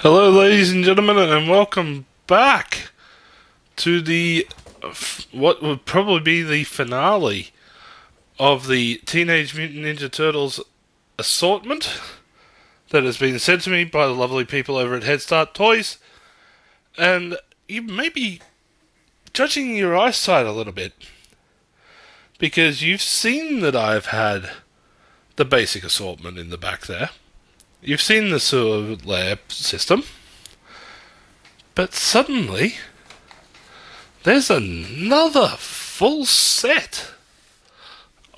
Hello, ladies and gentlemen, and welcome back to the what would probably be the finale of the Teenage Mutant Ninja Turtles assortment that has been sent to me by the lovely people over at Head Start Toys. And you may be judging your eyesight a little bit because you've seen that I've had the basic assortment in the back there. You've seen the sewer layer system. But suddenly, there's another full set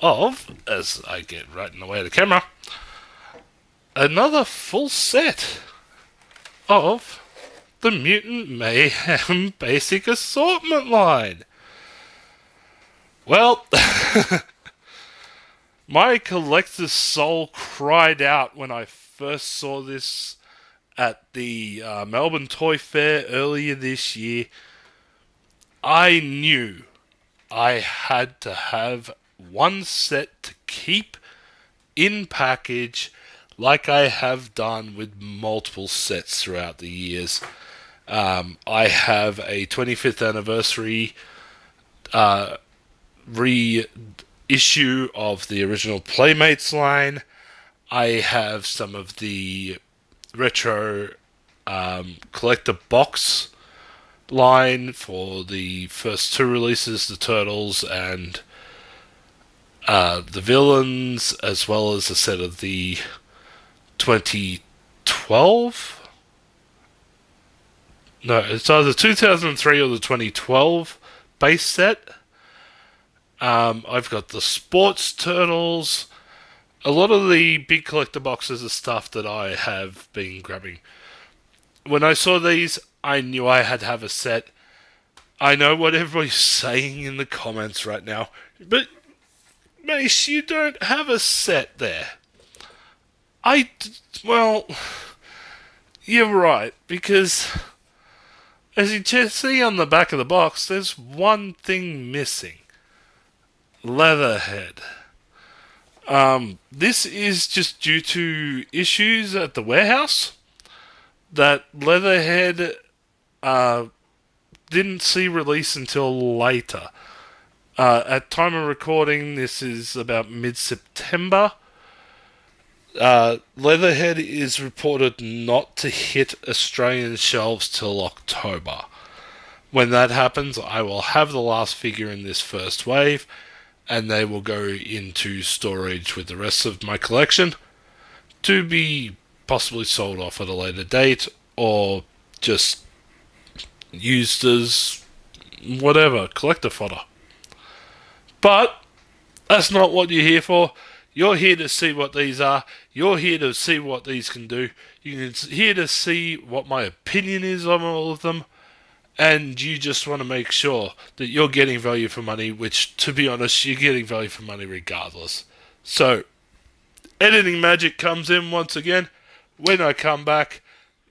of, as I get right in the way of the camera, another full set of the Mutant Mayhem Basic Assortment line. Well, my collector's soul cried out when I first saw this at the Melbourne Toy Fair earlier this year. I knew I had to have one set to keep in package like I have done with multiple sets throughout the years. I have a 25th anniversary reissue of the original Playmates line. I have some of the retro collector box line for the first two releases, the Turtles and the Villains, as well as a set of the 2012. No, it's either 2003 or the 2012 base set. I've got the Sports Turtles. A lot of the big collector boxes are stuff that I have been grabbing. When I saw these, I knew I had to have a set. I know what everybody's saying in the comments right now, but Mace, you don't have a set there. Well, you're right, because as you see on the back of the box, there's one thing missing. Leatherhead. This is just due to issues at the warehouse that Leatherhead didn't see release until later. At time of recording, this is about mid-September. Leatherhead is reported not to hit Australian shelves till October. When that happens, I will have the last figure in this first wave, and they will go into storage with the rest of my collection to be possibly sold off at a later date or just used as whatever, collector fodder. But that's not what you're here for. You're here to see what these are. You're here to see what these can do. You're here to see what my opinion is on all of them. And you just want to make sure that you're getting value for money, which, to be honest, you're getting value for money regardless. So, editing magic comes in once again. When I come back,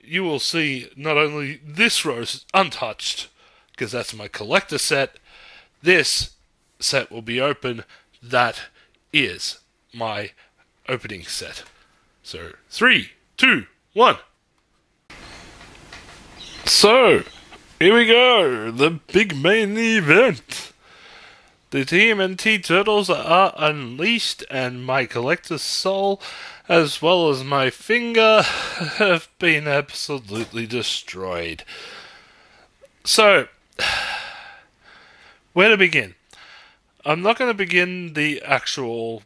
you will see not only this row untouched, because that's my collector set, this set will be open. That is my opening set. So, 3, 2, 1. So, here we go, the big main event. The TMNT Turtles are unleashed, and my collector's soul, as well as my finger, have been absolutely destroyed. So, where to begin? I'm not going to begin the actual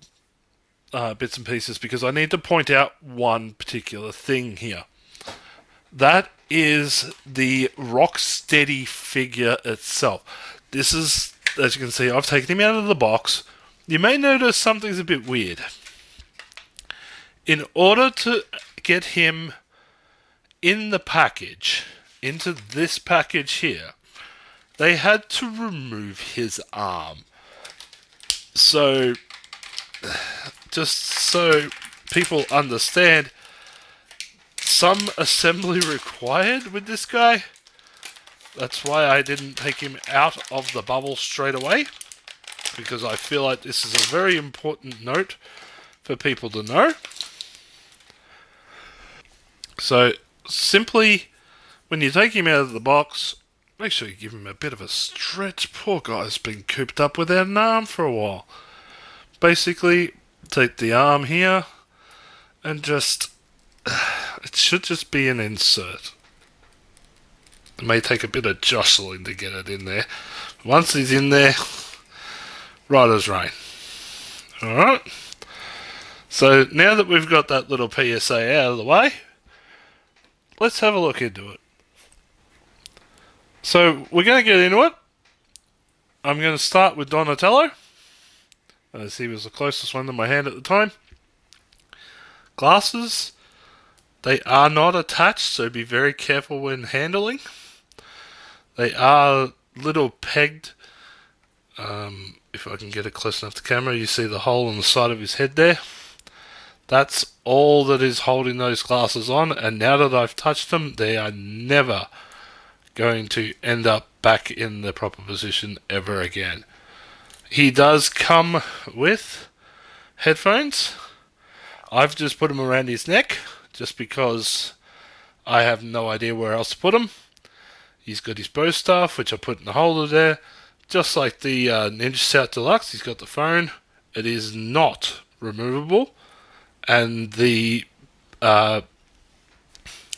bits and pieces because I need to point out one particular thing here. That is the Rocksteady figure itself. This is, as you can see, I've taken him out of the box. You may notice something's a bit weird. In order to get him in the package, into this package here, they had to remove his arm. So, just so people understand, some assembly required with this guy. That's why I didn't take him out of the bubble straight away, because I feel like this is a very important note for people to know. So simply, when you take him out of the box, make sure you give him a bit of a stretch. Poor guy's been cooped up without an arm for a while. Basically, take the arm here and just... It should just be an insert. It may take a bit of jostling to get it in there. Once he's in there, right as rain. Alright. So now that we've got that little PSA out of the way, let's have a look into it. So we're going to get into it. I'm going to start with Donatello, as he was the closest one to my hand at the time. Glasses, they are not attached, so be very careful when handling. They are little pegged. If I can get it close enough to camera, you see the hole in the side of his head there. That's all that is holding those glasses on, and now that I've touched them, they are never going to end up back in the proper position ever again. He does come with headphones. I've just put them around his neck, just because I have no idea where else to put them. He's got his bow staff, which I put in the holder there. Just like the Ninja Scout Deluxe, he's got the phone. It is not removable. And the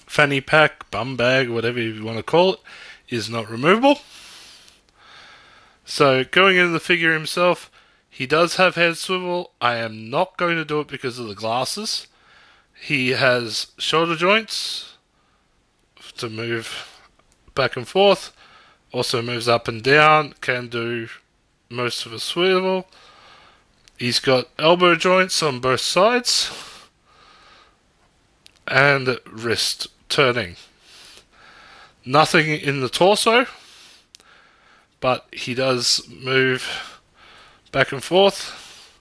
fanny pack, bum bag, whatever you want to call it, is not removable. So going into the figure himself, he does have head swivel. I am not going to do it because of the glasses. He has shoulder joints to move back and forth. Also moves up and down. Can do most of a swivel. He's got elbow joints on both sides. And wrist turning. Nothing in the torso, but he does move back and forth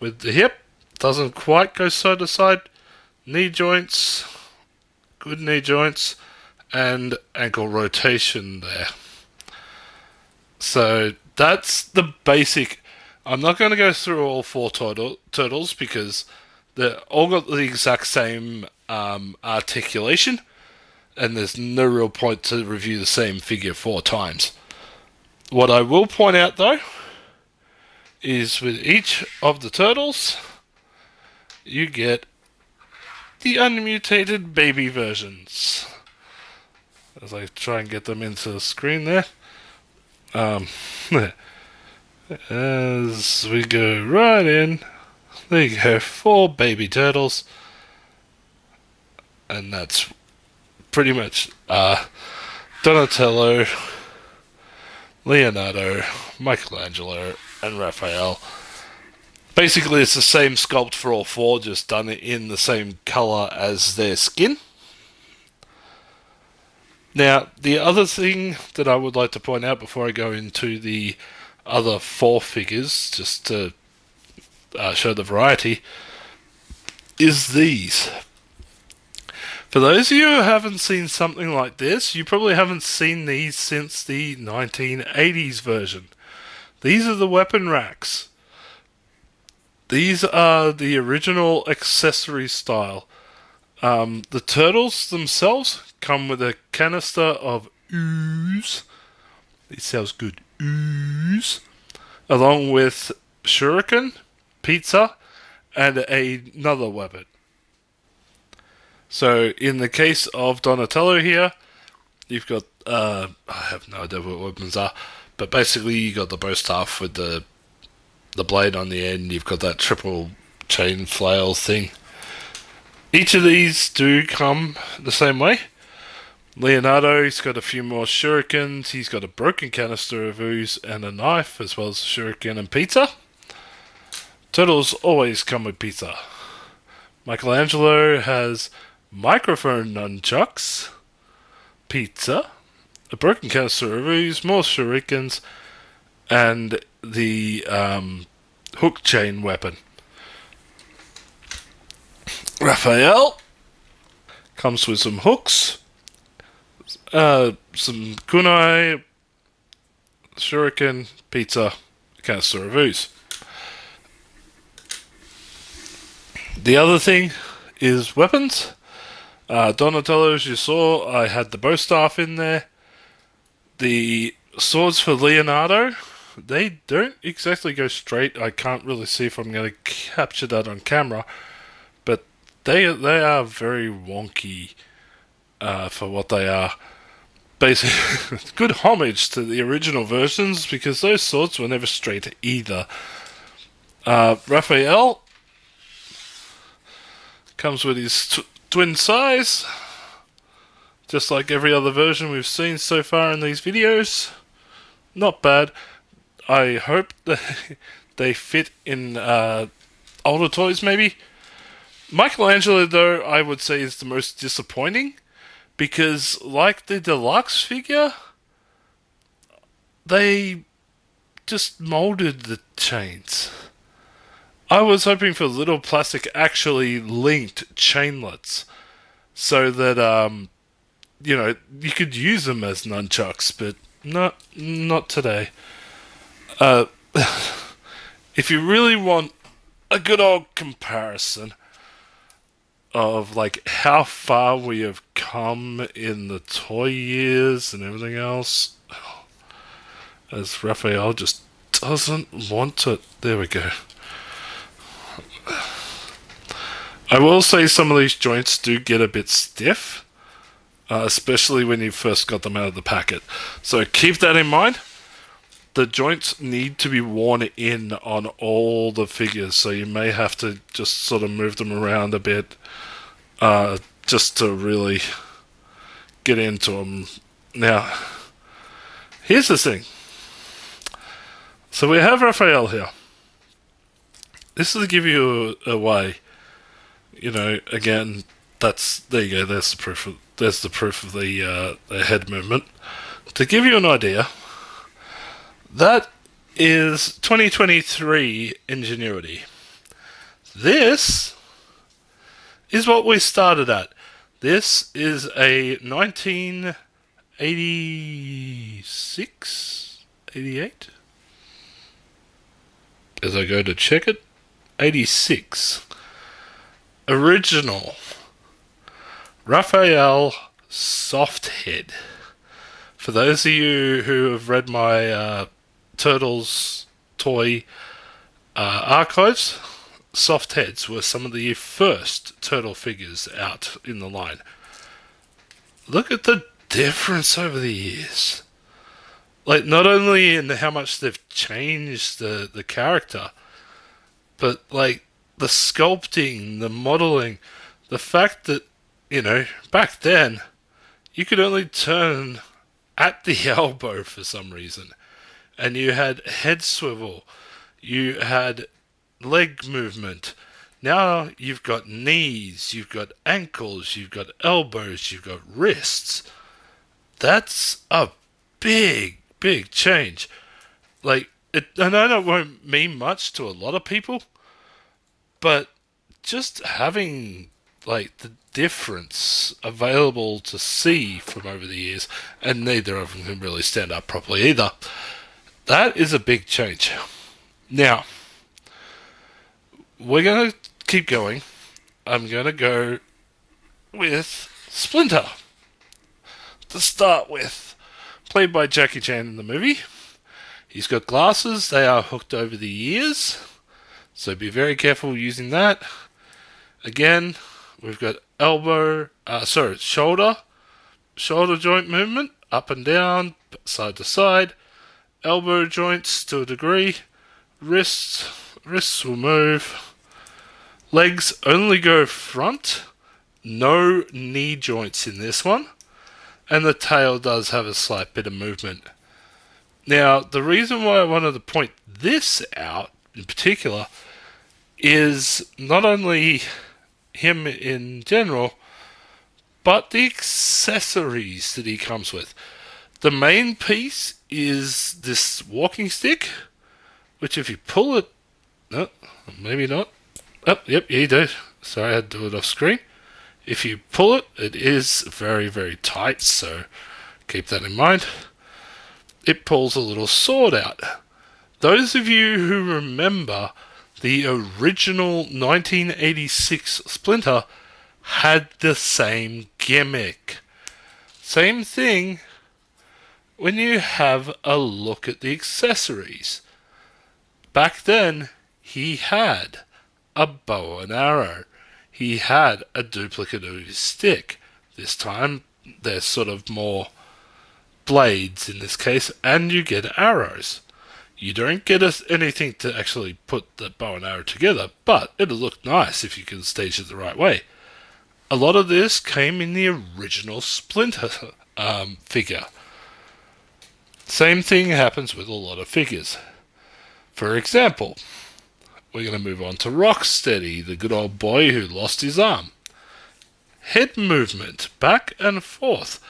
with the hip. Doesn't quite go side to side. Knee joints, good knee joints, and ankle rotation there. So that's the basic. I'm not going to go through all four turtles because they're all got the exact same articulation, and there's no real point to review the same figure 4 times. What I will point out though is with each of the turtles, you get the unmutated baby versions. As I try and get them into the screen there. As we go right in, there you go, 4 baby turtles. And that's pretty much Donatello, Leonardo, Michelangelo, and Raphael. Basically, it's the same sculpt for all 4, just done in the same colour as their skin. Now, the other thing that I would like to point out before I go into the other 4 figures, just to show the variety, is these. For those of you who haven't seen something like this, you probably haven't seen these since the 1980s version. These are the weapon racks. These are the original accessory style. The turtles themselves come with a canister of ooze. It sounds good. Ooze. Along with shuriken, pizza, and another weapon. So in the case of Donatello here, you've got, I have no idea what weapons are, but basically you got the bow staff with the blade on the end. You've got that triple chain flail thing. Each of these do come the same way. Leonardo, he's got a few more shurikens. He's got a broken canister of ooze and a knife, as well as a shuriken and pizza. Turtles always come with pizza. Michelangelo has microphone nunchucks, pizza, a broken canister of ooze, more shurikens, and the hook chain weapon. Raphael comes with some hooks, some kunai, shuriken, pizza, canister of ooze. The other thing is weapons. Donatello, as you saw, I had the bow staff in there. The swords for Leonardo, they don't exactly go straight. I can't really see if I'm going to capture that on camera, but they are very wonky for what they are. Basically, good homage to the original versions because those swords were never straight either. Raphael comes with his twin size, just like every other version we've seen so far in these videos. Not bad. I hope that they fit in older toys, maybe. Michelangelo, though, I would say is the most disappointing because, like the deluxe figure, they just molded the chains. I was hoping for little plastic actually linked chainlets so that you could use them as nunchucks, but not today. Uh, if you really want a good old comparison of like how far we have come in the toy years and everything else, as Raphael just doesn't want it. There we go. I will say some of these joints do get a bit stiff, especially when you first got them out of the packet. So keep that in mind. The joints need to be worn in on all the figures, so you may have to just sort of move them around a bit just to really get into them. Now, here's the thing. So we have Raphael here. This is to give you a way. Again, there you go. There's the proof. There's the proof of the head movement. To give you an idea, that is 2023 ingenuity. This is what we started at. This is a 1986, 88. As I go to check it, 86. Original Raphael soft head. For those of you who have read my Turtles toy archives, soft heads were some of the first turtle figures out in the line. Look at the difference over the years. Like, not only in how much they've changed the character, but like the sculpting, the modeling, the fact that, back then, you could only turn at the elbow for some reason. And you had head swivel, you had leg movement. Now you've got knees, you've got ankles, you've got elbows, you've got wrists. That's a big change. Like, I know it won't mean much to a lot of people, but just having like the difference available to see from over the years, and neither of them can really stand up properly either. That is a big change. Now, we're going to keep going. I'm going to go with Splinter to start with. Played by Jackie Chan in the movie. He's got glasses. They are hooked over the ears, so be very careful using that. Again, we've got shoulder joint movement, up and down, side to side. Elbow joints to a degree. Wrists will move. Legs only go front. No knee joints in this one. And the tail does have a slight bit of movement. Now, the reason why I wanted to point this out in particular is not only him in general, but the accessories that he comes with. The main piece is this walking stick, which if you pull it... No, maybe not. Oh, yep, you do. Sorry, I had to do it off screen. If you pull it, it is very, very tight, so keep that in mind. It pulls a little sword out. Those of you who remember the original 1986 Splinter had the same gimmick. Same thing when you have a look at the accessories. Back then, he had a bow and arrow. He had a duplicate of his stick. This time, they're sort of more blades in this case, and you get arrows. You don't get anything to actually put the bow and arrow together, but it'll look nice if you can stage it the right way. A lot of this came in the original Splinter figure. Same thing happens with a lot of figures. For example, we're going to move on to Rocksteady, the good old boy who lost his arm. Head movement, back and forth.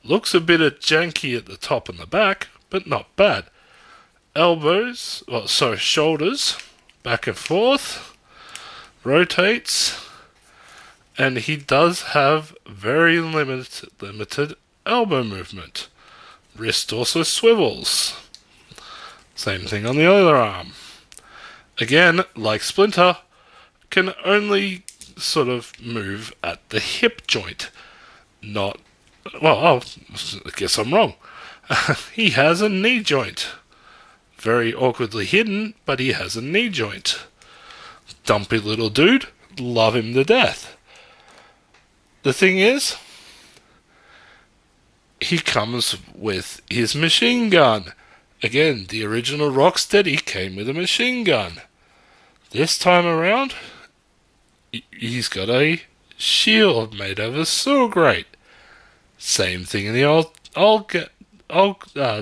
Looks a bit janky at the top and the back, but not bad. Shoulders, back and forth, rotates, and he does have very limited elbow movement. Wrist also swivels. Same thing on the other arm. Again, like Splinter, can only sort of move at the hip joint. I guess I'm wrong. He has a knee joint. Very awkwardly hidden, but he has a knee joint. Dumpy little dude, love him to death. The thing is, he comes with his machine gun. Again, the original Rocksteady came with a machine gun. This time around, he's got a shield made of a sewer grate. Same thing in the old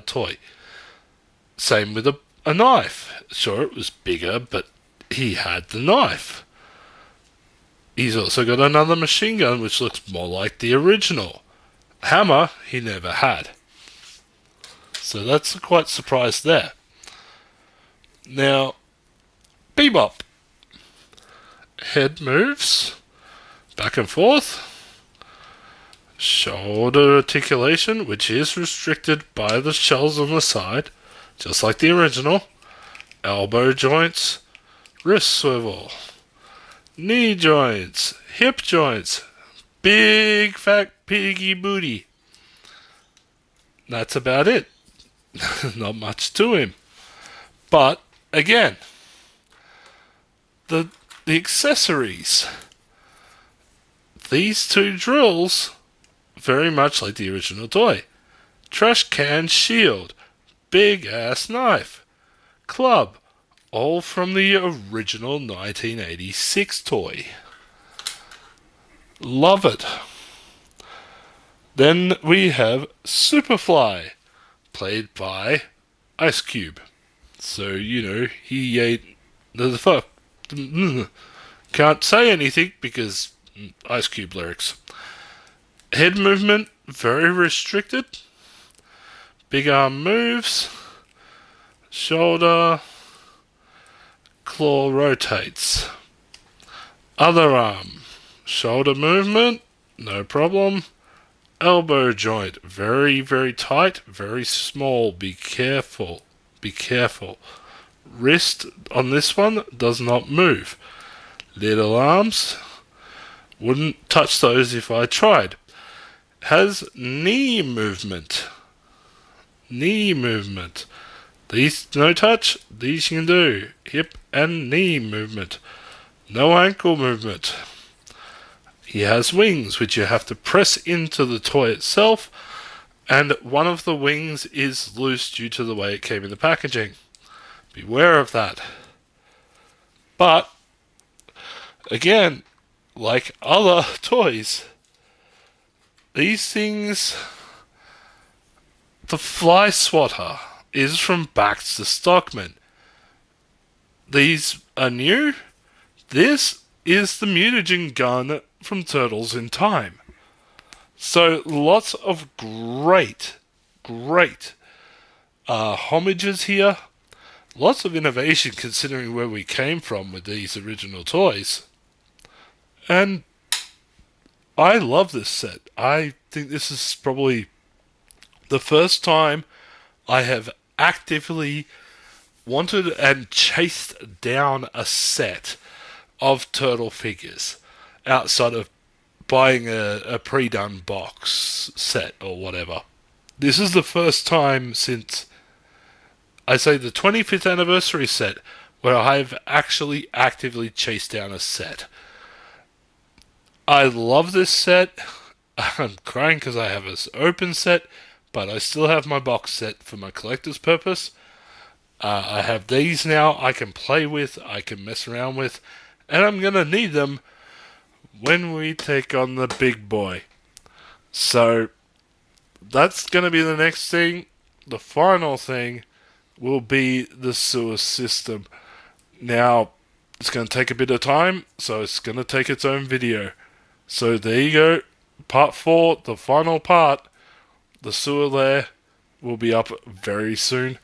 toy. Same with a knife. Sure, it was bigger, but he had the knife. He's also got another machine gun which looks more like the original. Hammer he never had. So that's quite surprised there. Now, Bebop. Head moves back and forth. Shoulder articulation, which is restricted by the shells on the side, just like the original. Elbow joints, wrist swivel, knee joints, hip joints, big fat piggy booty. That's about it. Not much to him. But, again, the accessories. These two drills, very much like the original toy. Trash can shield, big ass knife, club, all from the original 1986 toy. Love it. Then we have Superfly, played by Ice Cube. So, he ate the fuck. Can't say anything because Ice Cube lyrics. Head movement, very restricted. Big arm moves. Shoulder. Claw rotates. Other arm. Shoulder movement, no problem. Elbow joint, very, very tight, very small. Be careful. Be careful. Wrist on this one does not move. Little arms, wouldn't touch those if I tried. Has knee movement. Knee movement. These no touch, these you can do. Hip and knee movement. No ankle movement. He has wings, which you have to press into the toy itself, and one of the wings is loose due to the way it came in the packaging. Beware of that. But, again, like other toys, these things, the Fly Swatter is from Baxter Stockman. These are new. This is the mutagen gun from Turtles in Time. So lots of great homages here. Lots of innovation considering where we came from with these original toys. And I love this set. I think this is probably the first time I have actively wanted and chased down a set of turtle figures outside of buying a pre-done box set or whatever. This is the first time since, I say, the 25th anniversary set where I've actually actively chased down a set. I love this set. I'm crying because I have this open set, but I still have my box set for my collector's purpose. I have these now I can play with, I can mess around with, and I'm going to need them when we take on the big boy. So, that's going to be the next thing. The final thing will be the sewer system. Now, it's going to take a bit of time, so it's going to take its own video. So there you go. Part 4, the final part, the sewer layer, will be up very soon.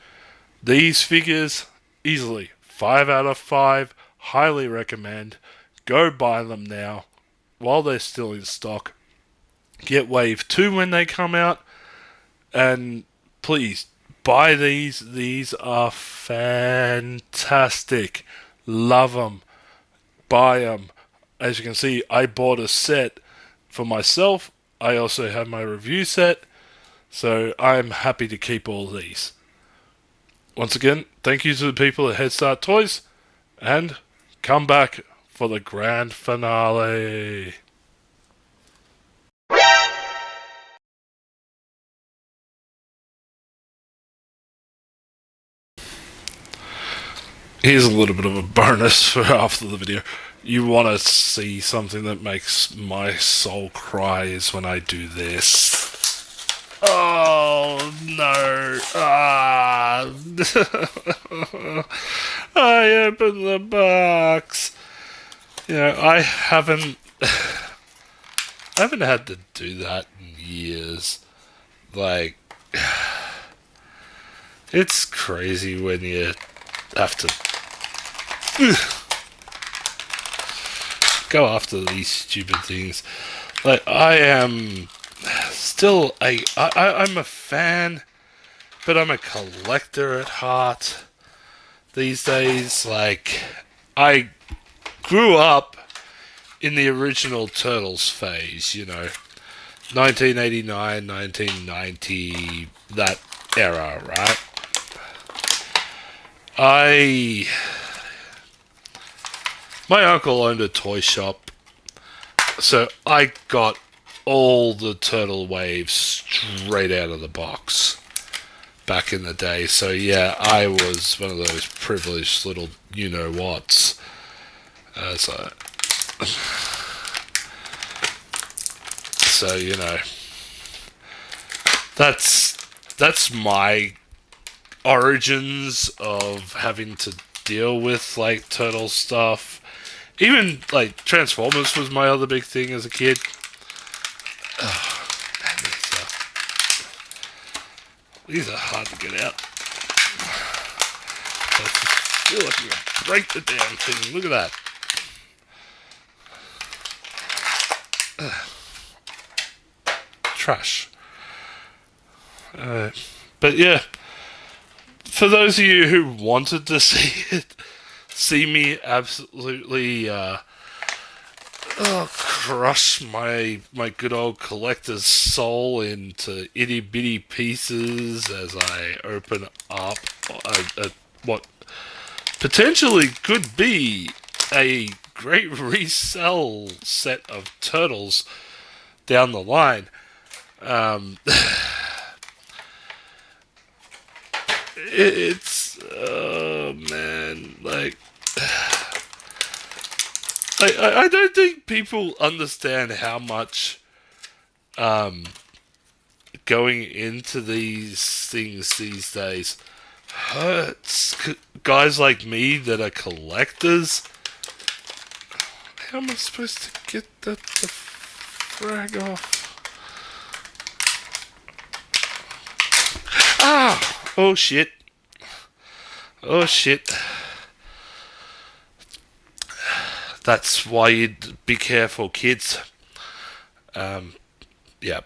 These figures, easily 5 out of 5, highly recommend. Go buy them now, while they're still in stock. Get Wave 2 when they come out, and please, buy these. These are fantastic. Love them. Buy them. As you can see, I bought a set for myself. I also have my review set. So I'm happy to keep all these. Once again, thank you to the people at Head Start Toys. And come back for the grand finale. Here's a little bit of a bonus for after the video. You want to see something that makes my soul cry is when I do this. Oh no! Ah! I opened the box. You know, I haven't had to do that in years. Like, it's crazy when you have to go after these stupid things. Like, I am still I'm a fan, but I'm a collector at heart these days. Like, I grew up in the original Turtles phase, you know, 1989, 1990, that era, right? My uncle owned a toy shop, so I got all the Turtle waves straight out of the box back in the day. So yeah, I was one of those privileged little you-know-whats. So you know, that's my origins of having to deal with like turtle stuff. Even like Transformers was my other big thing as a kid. Oh, man, these are hard to get out. I feel like you can break the damn thing. Look at that. Trash. But yeah, for those of you who wanted to see me absolutely crush my good old collector's soul into itty bitty pieces as I open up what potentially could be a great resell set of turtles down the line. It's oh man, like I don't think people understand how much going into these things these days hurts guys like me that are collectors. How am I supposed to get the frag off? Ah! Oh shit. Oh shit. That's why you'd be careful, kids. Yeah.